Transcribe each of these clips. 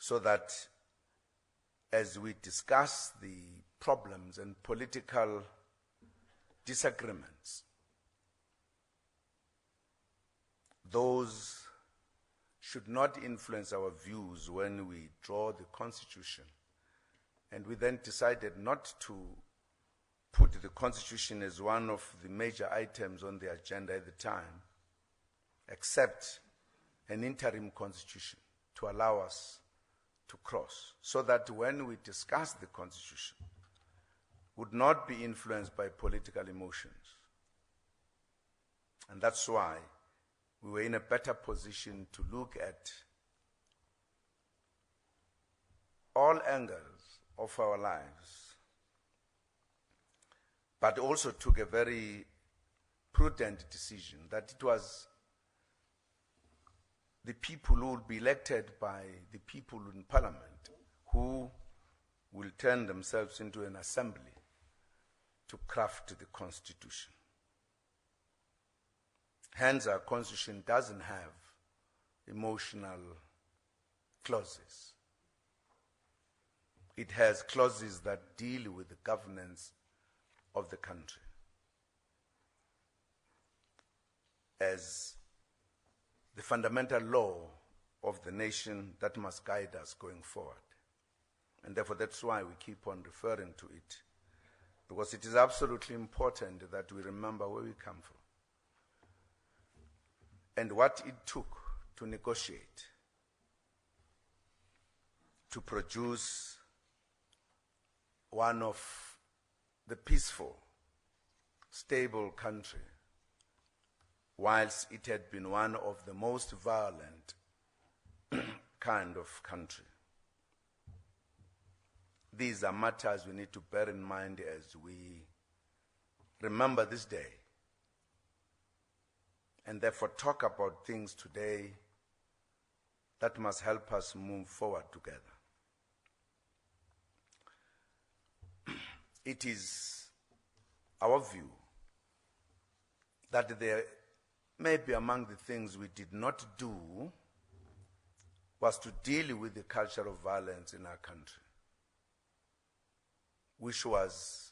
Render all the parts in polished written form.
so that as we discuss the problems and political disagreements, those should not influence our views when we draw the Constitution. And we then decided not to put the Constitution as one of the major items on the agenda at the time, except an interim Constitution to allow us to cross, so that when we discuss the Constitution, would not be influenced by political emotions. And that's why we were in a better position to look at all angles of our lives, but also took a very prudent decision that it was the people who will be elected by the people in Parliament who will turn themselves into an assembly to craft the Constitution. Hence, our Constitution doesn't have emotional clauses. It has clauses that deal with the governance of the country as the fundamental law of the nation that must guide us going forward. And therefore, that's why we keep on referring to it, because it is absolutely important that we remember where we come from and what it took to negotiate, to produce one of the peaceful, stable country, whilst it had been one of the most violent kind of country. These are matters we need to bear in mind as we remember this day, and therefore talk about things today that must help us move forward together. It is our view that there may be among the things we did not do was to deal with the culture of violence in our country, which was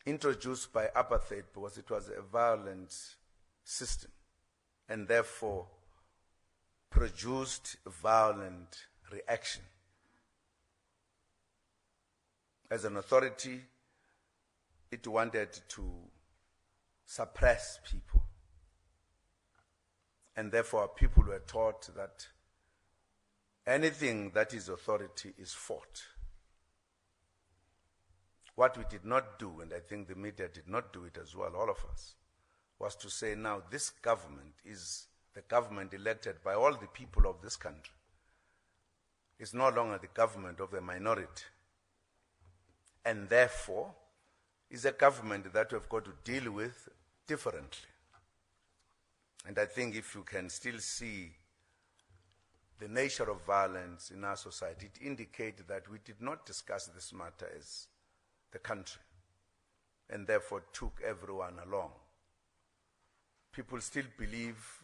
introduced by apartheid because it was a violent system and therefore produced violent reaction. As an authority, it wanted to suppress people, and therefore people were taught that anything that is authority is fought. What we did not do, and I think the media did not do it as well, all of us, was to say, now this government is the government elected by all the people of this country. It's no longer the government of a minority, and therefore is a government that we've got to deal with differently. And I think if you can still see the nature of violence in our society, it indicates that we did not discuss this matter as the country, and therefore took everyone along. People still believe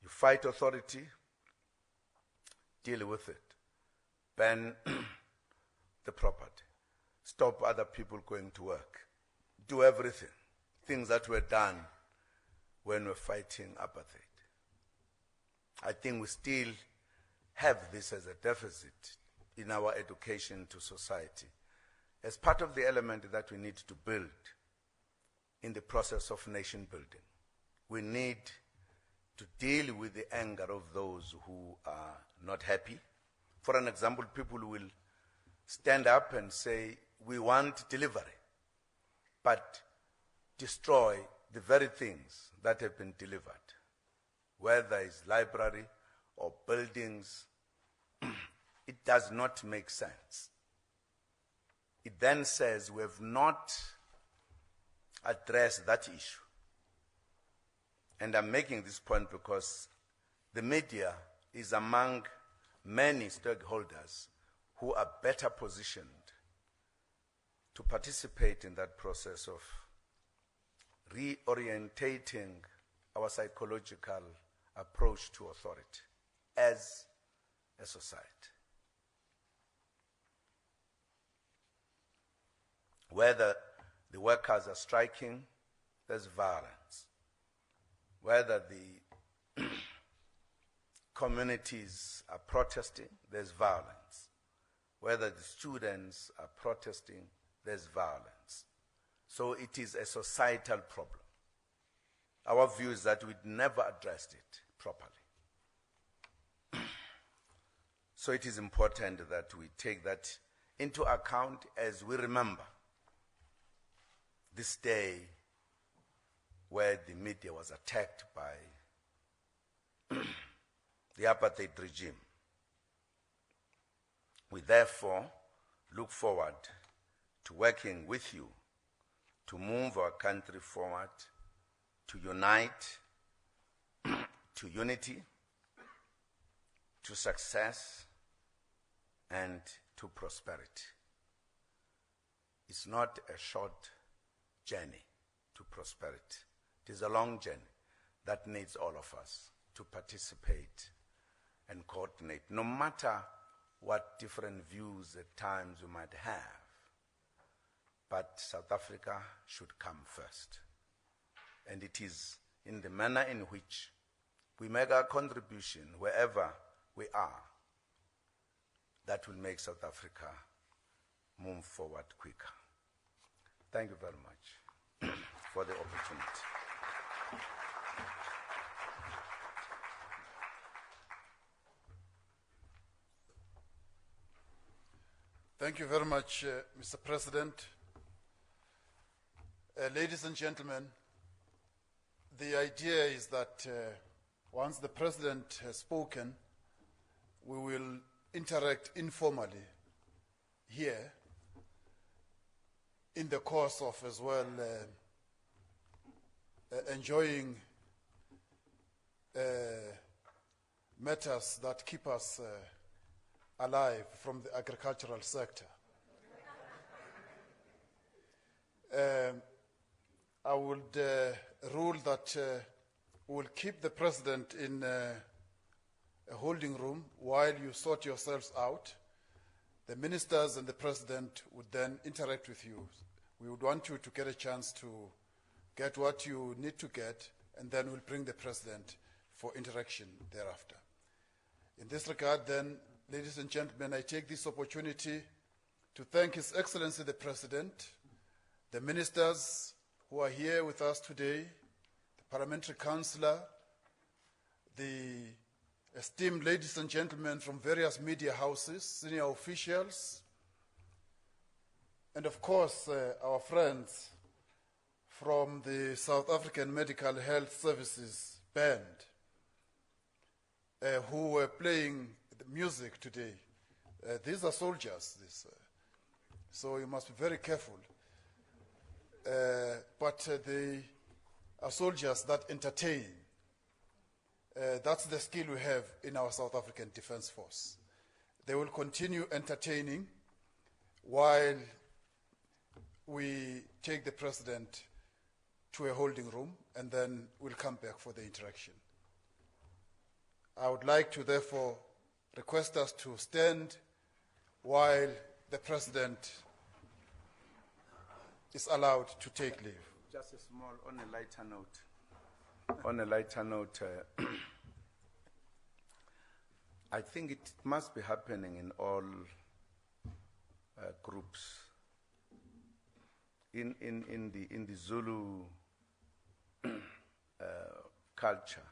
you fight authority, deal with it, ban the property, stop other people going to work, do everything, things that were done when we're fighting apartheid. I think we still have this as a deficit in our education to society, as part of the element that we need to build in the process of nation building. We need to deal with the anger of those who are not happy. For an example, people will stand up and say, we want delivery, but destroy the very things that have been delivered, whether it's library or buildings. It does not make sense. It then says we have not addressed that issue. And I'm making this point because the media is among many stakeholders who are better positioned to participate in that process of reorientating our psychological approach to authority as a society. Whether the workers are striking, there's violence. Whether the communities are protesting, there's violence. Whether the students are protesting, there's violence. So it is a societal problem. Our view is that we'd never addressed it properly. So it is important that we take that into account as we remember this day where the media was attacked by the apartheid regime. We therefore look forward to working with you to move our country forward, to unite, to unity, to success, and to prosperity. It's not a short journey to prosperity. It is a long journey that needs all of us to participate and coordinate, no matter what different views at times we might have. But South Africa should come first. And it is in the manner in which we make our contribution wherever we are that will make South Africa move forward quicker. Thank you very much for the opportunity. Thank you very much, Mr. President. Ladies and gentlemen, the idea is that once the President has spoken, we will interact informally here in the course of as well enjoying matters that keep us alive from the agricultural sector. I would rule that we'll keep the President in a holding room while you sort yourselves out. The ministers and the President would then interact with you. We would want you to get a chance to get what you need to get, and then we'll bring the President for interaction thereafter. In this regard, then, ladies and gentlemen, I take this opportunity to thank His Excellency the President, the ministers who are here with us today, the parliamentary councillor, the esteemed ladies and gentlemen from various media houses, senior officials, and of course our friends from the South African Medical Health Services Band who were playing the music today. These are soldiers, so you must be very careful. But they are soldiers that entertain. That's the skill we have in our South African Defence Force. They will continue entertaining while we take the President to a holding room, and then we'll come back for the interaction. I would like to therefore request us to stand while the President is allowed to take leave. Just a small, on a lighter note. On a lighter note, I think it must be happening in all groups. In the Zulu culture,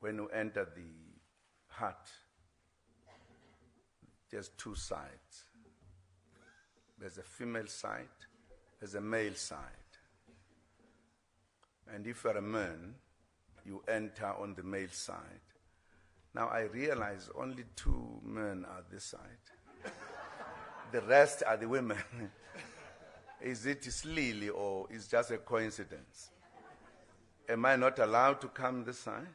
when you enter the hut, there's two sides. There's a female side, there's a male side. And if you're a man, you enter on the male side. Now I realize only two men are this side. The rest are the women. Is it slily or is just a coincidence? Am I not allowed to come this side?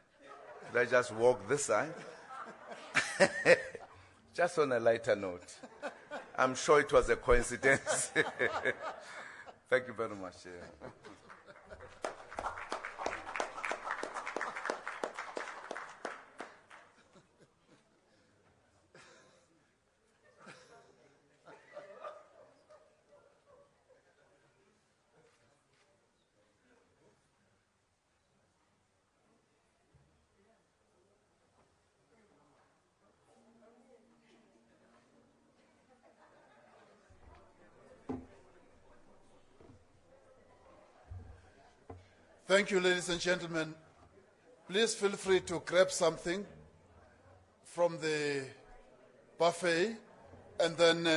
Should I just walk this side? Just on a lighter note. I'm sure it was a coincidence. Thank you very much. Thank you, ladies and gentlemen. Please feel free to grab something from the buffet and then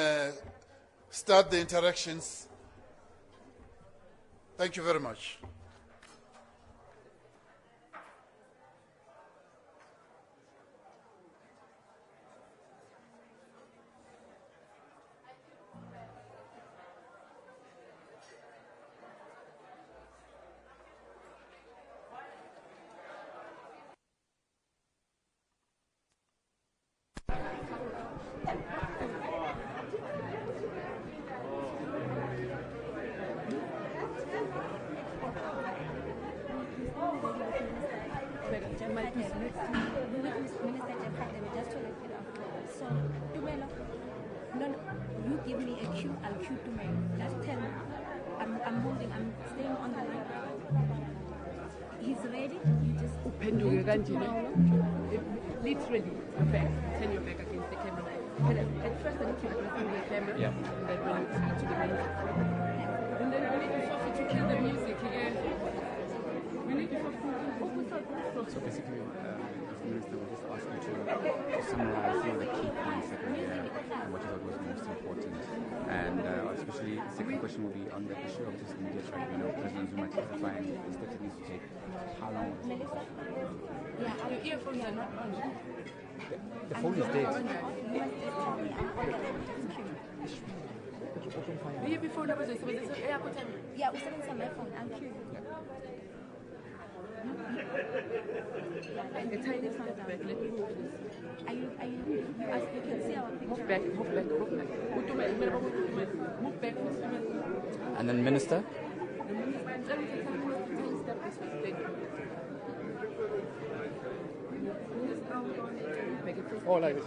start the interactions. Thank you very much. So, Tumelo, no, you give me a cue, I'll cue Tumelo. Just tell me. I'm holding, I'm staying on the line. He's ready. You just Uphenduke kanjena. Literally, your back. Turn your back against the camera. At first, I need to address the camera. Yeah. And then when you speak to the music. And then we need to forfeit to kill the music. Yeah. We need to forfeit. So basically, as Minister, we'll just ask you to summarize some of the key points that were there and what you thought was most important. And especially, the second question will be on the issue of this media strike. You know, President Zuma testifying the steps it needs to take. How long will this process? Your earphones are not on. The phone is dead. Yeah, before that was a yeah, we sent my phone. I'll cue. a tiny sound back. Let me move this. Are you, as you can see our picture. Move back. Move back. And then Minister? Oh, like this.